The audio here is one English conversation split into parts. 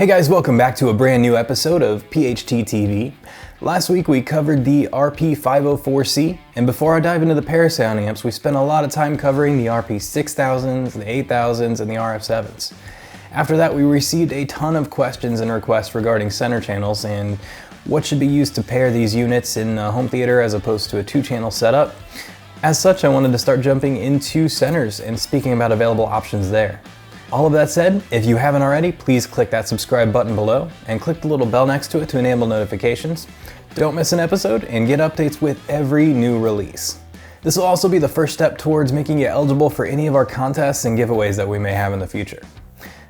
Hey guys, welcome back to a brand new episode of PHT TV. Last week we covered the RP504C, and before I dive into the parasound amps, we spent a lot of time covering the RP6000s, the 8000s, and the RF7s. After that, we received a ton of questions and requests regarding center channels and what should be used to pair these units in a home theater as opposed to a two-channel setup. As such, I wanted to start jumping into centers and speaking about available options there. All of that said, if you haven't already, please click that subscribe button below and click the little bell next to it to enable notifications. Don't miss an episode and get updates with every new release. This will also be the first step towards making you eligible for any of our contests and giveaways that we may have in the future.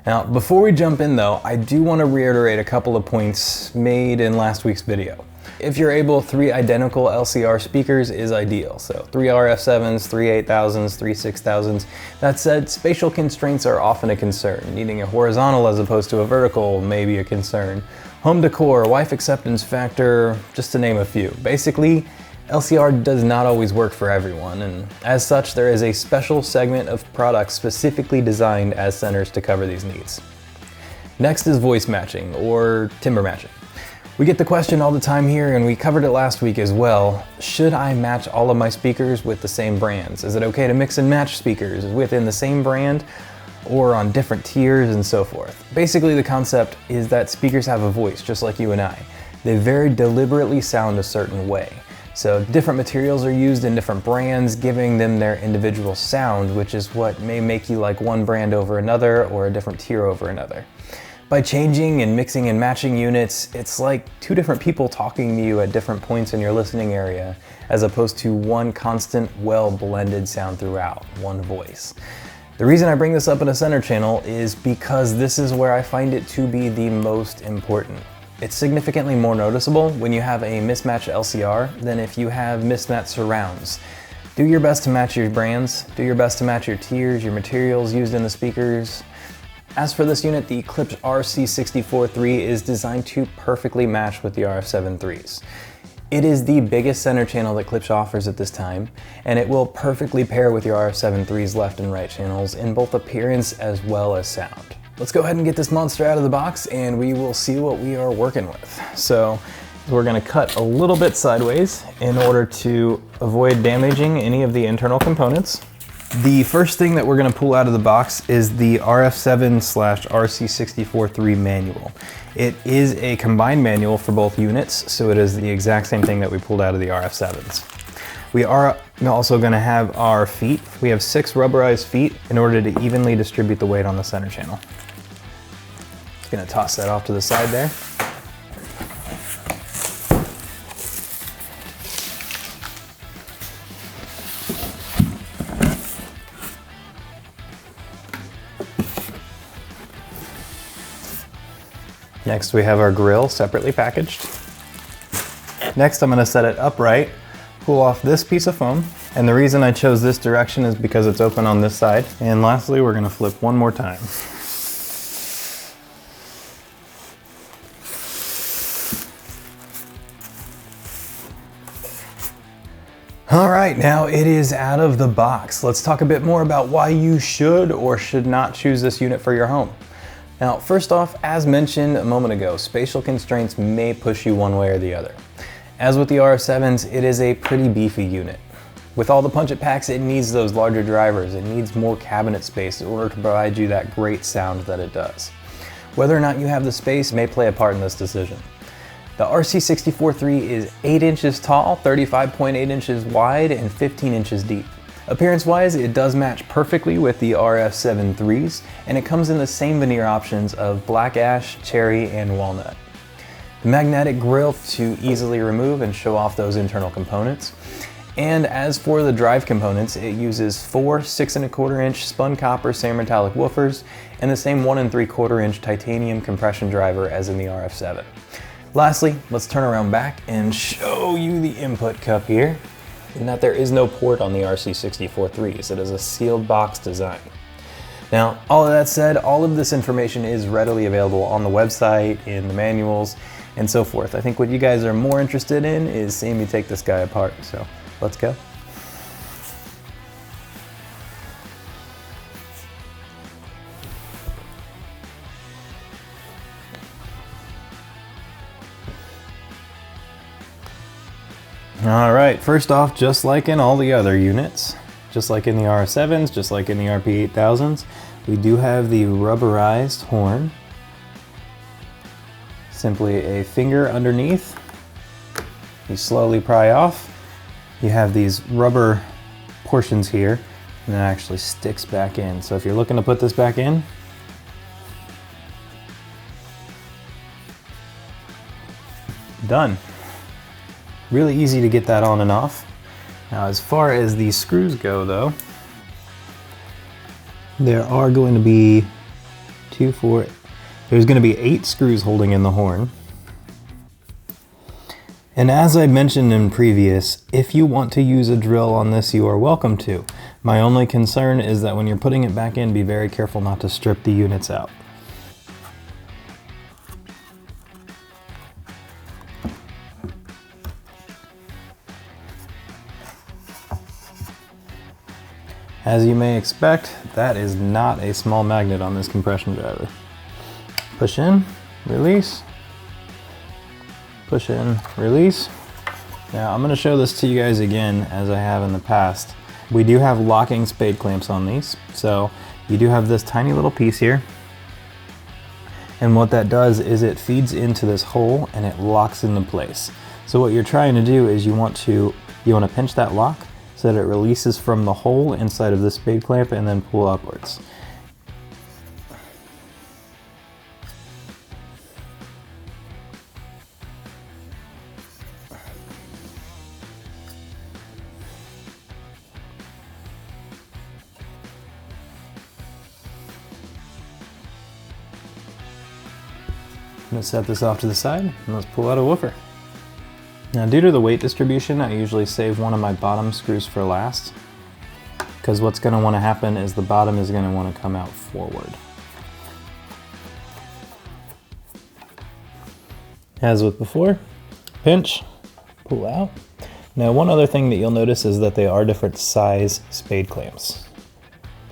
Now, before we jump in though, I do want to reiterate a couple of points made in last week's video. If you're able, 3 identical LCR speakers is ideal. So 3 RF7s, 3 8000s, 3 6000s. That said, spatial constraints are often a concern. Needing a horizontal as opposed to a vertical may be a concern. Home decor, wife acceptance factor, just to name a few. Basically, LCR does not always work for everyone, and as such, there is a special segment of products specifically designed as centers to cover these needs. Next is voice matching, or timbre matching. We get the question all the time here, and we covered it last week as well. Should I match all of my speakers with the same brands? Is it okay to mix and match speakers within the same brand or on different tiers and so forth? Basically, the concept is that speakers have a voice, just like you and I. They very deliberately sound a certain way. So different materials are used in different brands, giving them their individual sound, which is what may make you like one brand over another or a different tier over another. By changing and mixing and matching units, it's like 2 different people talking to you at different points in your listening area, as opposed to one constant, well-blended sound throughout, one voice. The reason I bring this up in a center channel is because this is where I find it to be the most important. It's significantly more noticeable when you have a mismatched LCR than if you have mismatched surrounds. Do your best to match your brands, do your best to match your tiers, your materials used in the speakers. As for this unit, the Klipsch RC-64III is designed to perfectly match with the RF7 IIIs. It is the biggest center channel that Klipsch offers at this time, and it will perfectly pair with your RF7 III's left and right channels in both appearance as well as sound. Let's go ahead and get this monster out of the box and we will see what we are working with. So we're going to cut a little bit sideways in order to avoid damaging any of the internal components. The first thing that we're going to pull out of the box is the RF7/RC-64III manual. It is a combined manual for both units, so it is the exact same thing that we pulled out of the RF7s. We are also going to have our feet. We have 6 rubberized feet in order to evenly distribute the weight on the center channel. Just going to toss that off to the side there. Next we have our grill separately packaged. Next I'm going to set it upright, pull off this piece of foam, and the reason I chose this direction is because it's open on this side. And lastly, we're going to flip one more time. All right, now it is out of the box. Let's talk a bit more about why you should or should not choose this unit for your home. Now, first off, as mentioned a moment ago, spatial constraints may push you one way or the other. As with the RF7s, it is a pretty beefy unit. With all the punch it packs, it needs those larger drivers. It needs more cabinet space in order to provide you that great sound that it does. Whether or not you have the space may play a part in this decision. The RC-64III is 8 inches tall, 35.8 inches wide, and 15 inches deep. Appearance-wise, it does match perfectly with the RF7 IIIs, and it comes in the same veneer options of black ash, cherry, and walnut. The magnetic grille to easily remove and show off those internal components. And as for the drive components, it uses 4 6¼ inch spun copper semi-metallic woofers and the same 1 3/4 inch titanium compression driver as in the RF7. Lastly, let's turn around back and show you the input cup here, in that there is no port on the RC-64IIIs. It is a sealed box design. Now, all of that said, all of this information is readily available on the website, in the manuals, and so forth. I think what you guys are more interested in is seeing me take this guy apart, so let's go. All right, first off, just like in all the other units, just like in the RS7s, just like in the RP8000s, we do have the rubberized horn. Simply a finger underneath. You slowly pry off. You have these rubber portions here, and it actually sticks back in. So if you're looking to put this back in, done. Really easy to get that on and off. Now, as far as these screws go though, there are going to be there's going to be 8 screws holding in the horn. And as I mentioned in previous, if you want to use a drill on this, you are welcome to. My only concern is that when you're putting it back in, be very careful not to strip the units out. As you may expect, that is not a small magnet on this compression driver. Push in, release, push in, release. Now I'm going to show this to you guys again as I have in the past. We do have locking spade clamps on these. So you do have this tiny little piece here. And what that does is it feeds into this hole and it locks into place. So what you're trying to do is you want to pinch that lock so that it releases from the hole inside of the spade clamp and then pull upwards. I'm going to set this off to the side and let's pull out a woofer. Now, due to the weight distribution, I usually save one of my bottom screws for last, because what's going to want to happen is the bottom is going to want to come out forward. As with before, pinch, pull out. Now, one other thing that you'll notice is that they are different size spade clamps.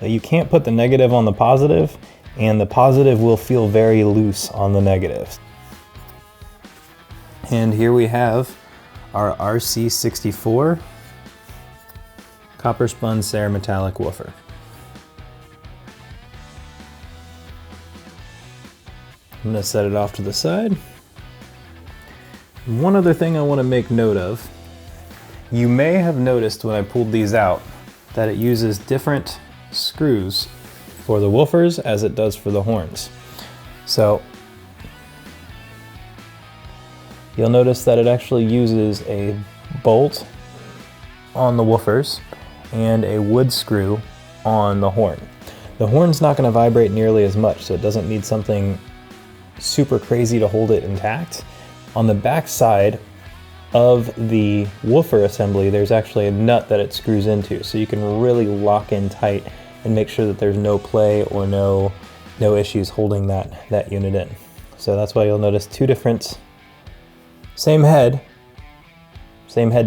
You can't put the negative on the positive, and the positive will feel very loose on the negative. And here we have our RC-64 copper spun cerametallic woofer. I'm going to set it off to the side. One other thing I want to make note of, you may have noticed when I pulled these out that it uses different screws for the woofers as it does for the horns. So you'll notice that it actually uses a bolt on the woofers and a wood screw on the horn. The horn's not going to vibrate nearly as much, so it doesn't need something super crazy to hold it intact. On the back side of the woofer assembly, there's actually a nut that it screws into, so you can really lock in tight and make sure that there's no play or no issues holding that unit in. So that's why you'll notice two different, same head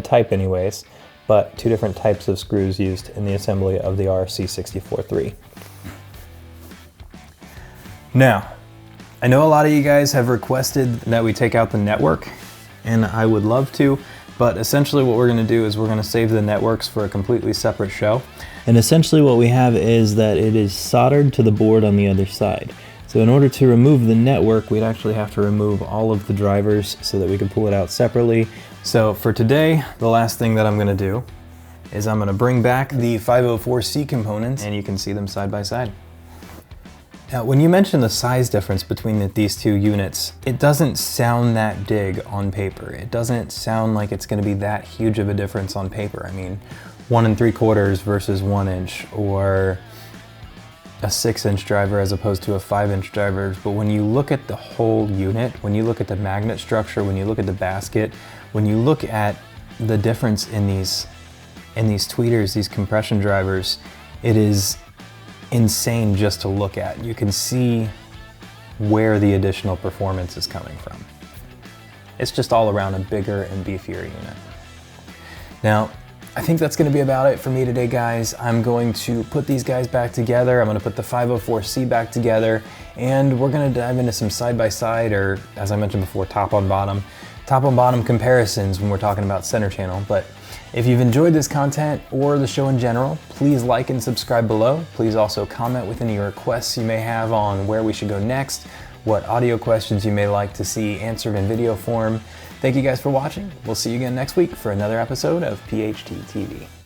type anyways, but two different types of screws used in the assembly of the RC-64III. Now, I know a lot of you guys have requested that we take out the network, and I would love to, but essentially what we're going to do is we're going to save the networks for a completely separate show. And essentially what we have is that it is soldered to the board on the other side. So in order to remove the network, we'd actually have to remove all of the drivers so that we can pull it out separately. So for today, the last thing that I'm going to do is I'm going to bring back the 504C components, and you can see them side by side. Now, when you mention the size difference between these two units, it doesn't sound that big on paper. It doesn't sound like it's going to be that huge of a difference on paper. I mean, 1 3/4 versus 1 inch, or a 6-inch driver as opposed to a 5-inch driver. But when you look at the whole unit, when you look at the magnet structure, when you look at the basket, when you look at the difference in these tweeters, these compression drivers, it is insane just to look at. You can see where the additional performance is coming from. It's just all around a bigger and beefier unit. Now, I think that's going to be about it for me today, guys. I'm going to put these guys back together. I'm going to put the 504C back together, and we're going to dive into some side-by-side, or as I mentioned before, top on bottom top and bottom comparisons when we're talking about center channel. But if you've enjoyed this content or the show in general, please like and subscribe below. Please also comment with any requests you may have on where we should go next, what audio questions you may like to see answered in video form. Thank you guys for watching. We'll see you again next week for another episode of PHT TV.